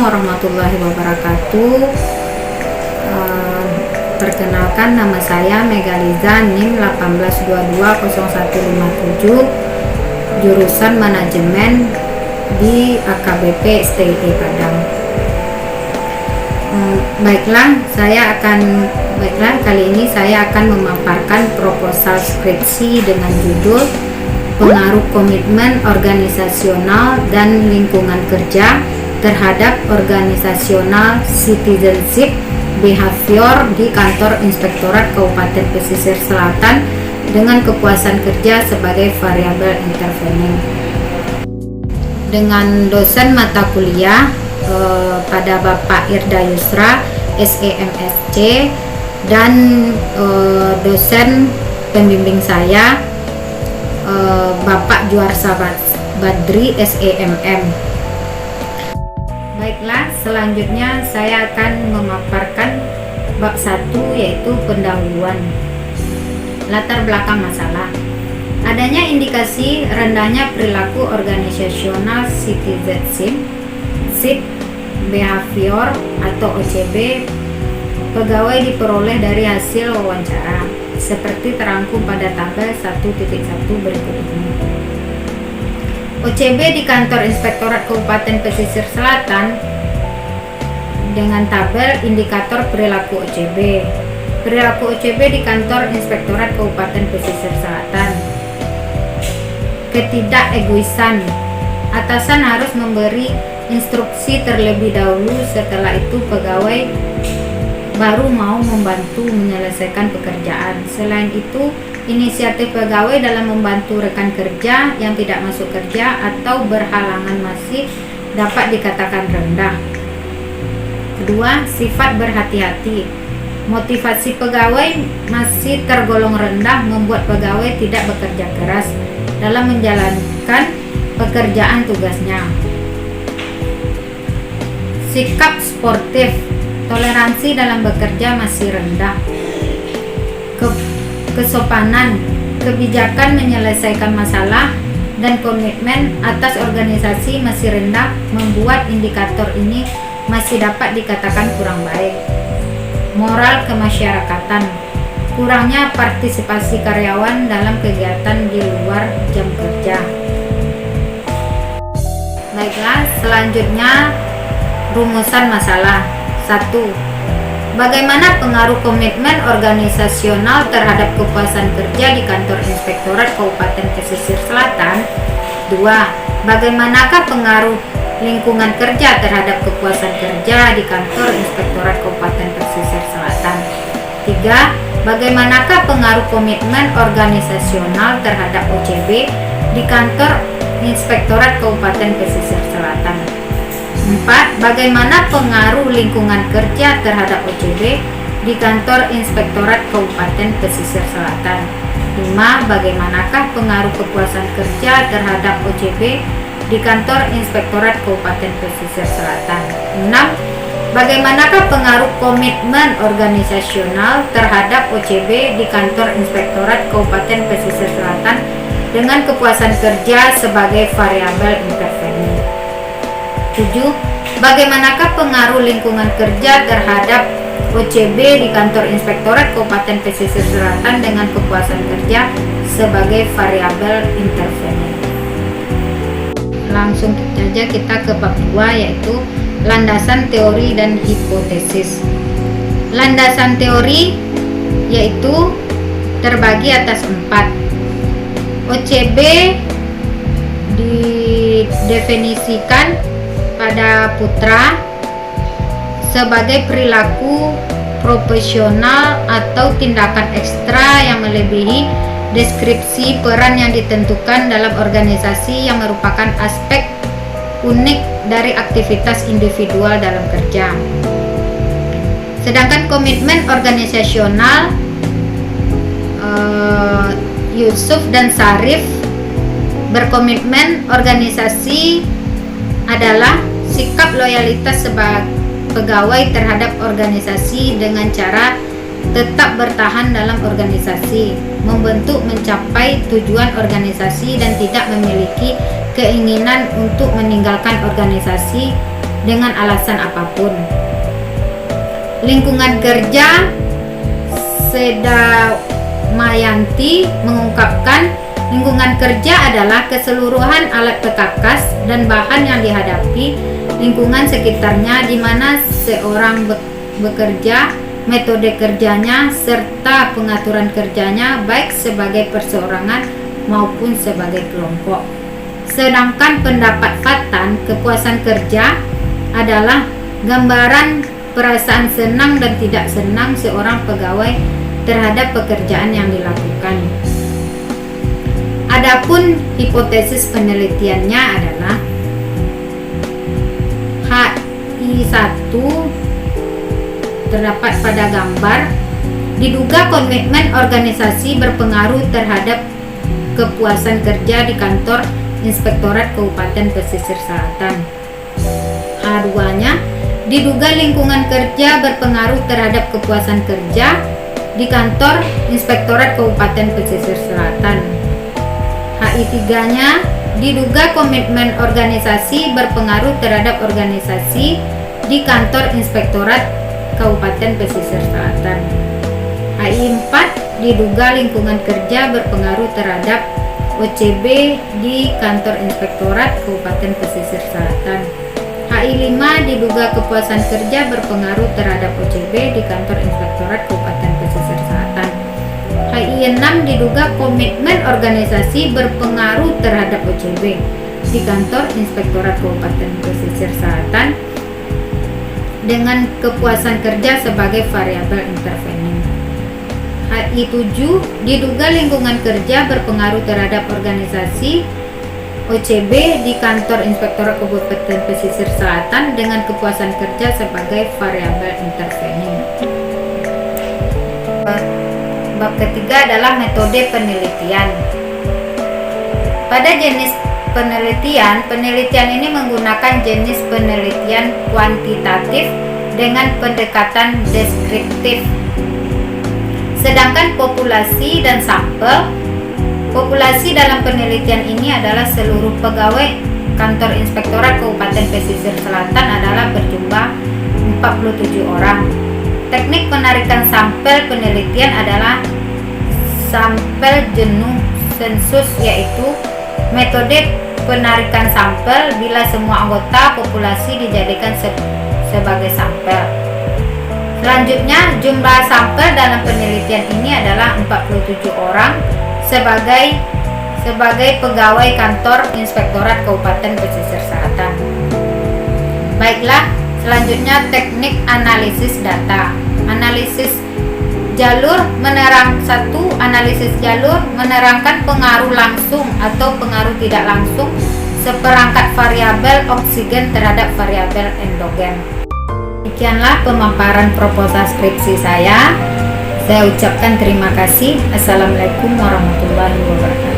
warahmatullahi wabarakatuh. Perkenalkan, nama saya Megaliza, NIM 18220157, jurusan manajemen di AKBP STIE Padang. Baiklah, kali ini saya akan memaparkan proposal skripsi dengan judul Pengaruh Komitmen Organisasional dan Lingkungan Kerja terhadap Organisasional Citizenship Behavior di Kantor Inspektorat Kabupaten Pesisir Selatan dengan kepuasan kerja sebagai variabel intervening. Dengan dosen mata kuliah pada Bapak Irda Yusra, SEMSC, dan dosen pembimbing saya Bapak Juarsa Badri, SEMM. Baiklah, selanjutnya saya akan memaparkan bab 1, yaitu pendahuluan. Latar belakang masalah. Adanya indikasi rendahnya perilaku organisasional citizenship behavior atau OCB pegawai diperoleh dari hasil wawancara seperti terangkum pada tabel 1.1 berikut ini. OCB di Kantor Inspektorat Kabupaten Pesisir Selatan dengan tabel indikator perilaku OCB. Perilaku OCB di Kantor Inspektorat Kabupaten Pesisir Selatan. Ketidakegoisan. Atasan harus memberi instruksi terlebih dahulu, setelah itu pegawai baru mau membantu menyelesaikan pekerjaan. Selain itu, inisiatif pegawai dalam membantu rekan kerja yang tidak masuk kerja atau berhalangan masih dapat dikatakan rendah. Kedua, sifat berhati-hati. Motivasi pegawai masih tergolong rendah membuat pegawai tidak bekerja keras dalam menjalankan pekerjaan tugasnya. Sikap sportif. Toleransi dalam bekerja masih rendah. Kesopanan, kebijakan menyelesaikan masalah, dan komitmen atas organisasi masih rendah membuat indikator ini masih dapat dikatakan kurang baik. Moral kemasyarakatan. Kurangnya partisipasi karyawan dalam kegiatan di luar jam kerja. Baiklah, selanjutnya rumusan masalah. 1. Bagaimana pengaruh komitmen organisasional terhadap kepuasan kerja di Kantor Inspektorat Kabupaten Pesisir Selatan? 2. Bagaimanakah pengaruh lingkungan kerja terhadap kepuasan kerja di Kantor Inspektorat Kabupaten Pesisir Selatan? 3. Bagaimanakah pengaruh komitmen organisasional terhadap OCB di Kantor Inspektorat Kabupaten Pesisir Selatan? 4. Bagaimana pengaruh lingkungan kerja terhadap OCB di Kantor Inspektorat Kabupaten Pesisir Selatan? 5. Bagaimanakah pengaruh kepuasan kerja terhadap OCB di Kantor Inspektorat Kabupaten Pesisir Selatan? 6. Bagaimanakah pengaruh komitmen organisasional terhadap OCB di Kantor Inspektorat Kabupaten Pesisir Selatan dengan kepuasan kerja sebagai variabel intervening? 7. Bagaimanakah pengaruh lingkungan kerja terhadap OCB di Kantor Inspektorat Kabupaten Pesisir Selatan dengan kepuasan kerja sebagai variabel intervening? Langsung saja kita ke bab 2, yaitu landasan teori dan hipotesis. Landasan teori yaitu terbagi atas 4. OCB didefinisikan pada Putra sebagai perilaku profesional atau tindakan ekstra yang melebihi deskripsi peran yang ditentukan dalam organisasi yang merupakan aspek unik dari aktivitas individual dalam kerja. Sedangkan komitmen organisasional Yusuf dan Sarif berkomitmen organisasi adalah sikap loyalitas sebagai pegawai terhadap organisasi dengan cara tetap bertahan dalam organisasi, membentuk mencapai tujuan organisasi dan tidak memiliki keinginan untuk meninggalkan organisasi dengan alasan apapun. Lingkungan kerja Sedamayanti mengungkapkan lingkungan kerja adalah keseluruhan alat perkakas dan bahan yang dihadapi lingkungan sekitarnya di mana seorang bekerja, metode kerjanya, serta pengaturan kerjanya baik sebagai perseorangan maupun sebagai kelompok. Sedangkan pendapat Fatan, kepuasan kerja adalah gambaran perasaan senang dan tidak senang seorang pegawai terhadap pekerjaan yang dilakukan. Adapun hipotesis penelitiannya adalah HI1 terdapat pada gambar. Diduga komitmen organisasi berpengaruh terhadap kepuasan kerja di kantor Inspektorat Kabupaten Pesisir Selatan. H2-nya, diduga lingkungan kerja berpengaruh terhadap kepuasan kerja di kantor Inspektorat Kabupaten Pesisir Selatan. HI3-nya, diduga komitmen organisasi berpengaruh terhadap organisasi di kantor Inspektorat Kabupaten Pesisir Selatan. HI4, diduga lingkungan kerja berpengaruh terhadap OCB di kantor Inspektorat Kabupaten Pesisir Selatan. HI5, diduga kepuasan kerja berpengaruh terhadap OCB di kantor Inspektorat Kabupaten Pesisir Selatan. HI6, diduga komitmen organisasi berpengaruh terhadap OCB di kantor Inspektorat Kabupaten Pesisir Selatan dengan kepuasan kerja sebagai variabel intervening. HI7, diduga lingkungan kerja berpengaruh terhadap organisasi OCB di kantor Inspektorat Kabupaten Pesisir Selatan dengan kepuasan kerja sebagai variabel intervening. Bab ketiga adalah metode penelitian. Pada jenis penelitian ini menggunakan jenis penelitian kuantitatif dengan pendekatan deskriptif. Sedangkan populasi dan sampel, populasi dalam penelitian ini adalah seluruh pegawai kantor Inspektorat Kabupaten Pesisir Selatan adalah berjumlah 47 orang. Teknik penarikan sampel penelitian adalah sampel jenuh sensus, yaitu metode penarikan sampel bila semua anggota populasi dijadikan sebagai sampel. Selanjutnya, jumlah sampel dalam penelitian ini adalah 47 orang sebagai pegawai kantor Inspektorat Kabupaten Pesisir Selatan. Baiklah, selanjutnya teknik analisis data. Analisis jalur analisis jalur menerangkan pengaruh langsung atau pengaruh tidak langsung seperangkat variabel oksigen terhadap variabel endogen. Demikianlah pemaparan proposal skripsi saya. Saya ucapkan terima kasih. Assalamualaikum warahmatullahi wabarakatuh.